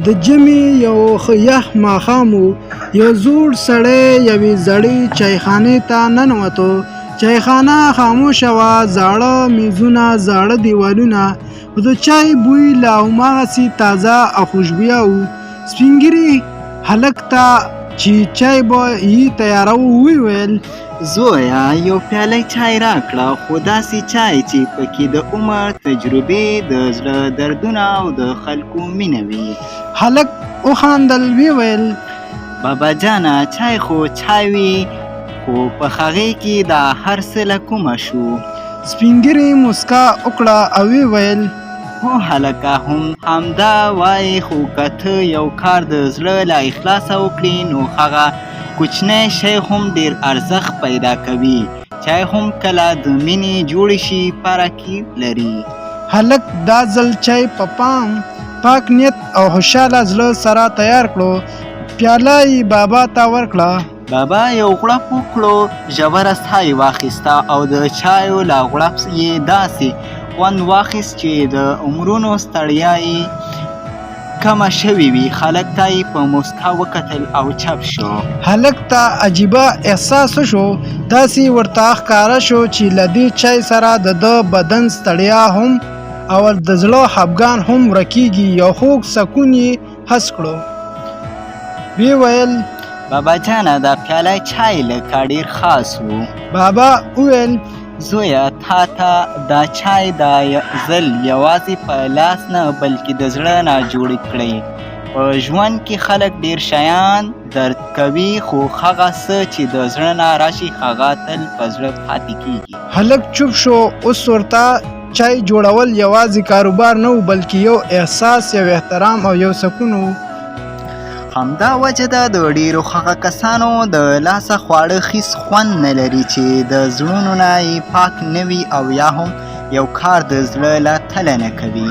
د ژمي یو ښه یخ ماښام و. یو زوړ سړی یوې زړې چایخانې ته ننوتو. چایخانه خاموشه وه، زاړه میزونه، زاړه دیوالونه، خو د چای بوی لا هماغسې تازه او خوشبویه و. سپین ږیري هلک ته چې چای به یې تیاراوه وویل: زویه، یو پیاله چای راکړه، خو داسې چای چې پکې د عمر تجربې، د زړه دردونه او د خلکو مینه وي. هلک وخندل، ویل: بابا جانه، چای خو چای وي، خو په هغې کې دا هر څه له کومه شو. سپین ږیري موسکا وکړه او ویل: هو هلکه، همدا وایي، خو که ته یو کار د زړه له اخلاصه وکړې نو هغه کوچنی شی هم ډېر ارزښت پیدا کوي. چای هم کله د مینې جوړې شي پارکي لري. هلک دا ځل چای په پاک نیت او خوشحاله زړه سره تیار کړو. پیاله یې بابا ته ورکړه. بابا یو غړپ وکړو، ژوره ساه یې واخیسته او د چایو له غړپ یې داسې خوند واخیست چې د عمرونو ستړیا یې کمه شوې وي. هلک ته یې په موسکا وکتل او چپ شو. هلک ته عجیبه احساس وشو. داسې ورته ښکاره شو چې له دې چای سره د ده بدن ستړیا هم او د زړه خفګان هم ورکېږي. یو خوږ سکون یې حس کړو. ویې ویل: بابا جانه، دا پیاله چای لکه ډېر خاص و. بابا وویل: زویه، تا ته دا چای دا ځل یوازې په لاس نه بلکې د زړه نه جوړ کړی. په ژوند کې خلک ډېر شیان درد کوي، خو هغه څه چې د زړه نه راشي هغه تل په زړه پاتې کېږي. هلک چوپ شو. اوس ورته چای جوړول یوازې کاروبار نه و، بلکې یو احساس، یو احترام او یو سکون و. همدا وجه ده د ډېرو هغه کسانو د لاسه خواړه هېڅ خوند نه لري چې د زړونو نه یې پاک نه وي او یا هم یو کار د زړه له تله نه کوي.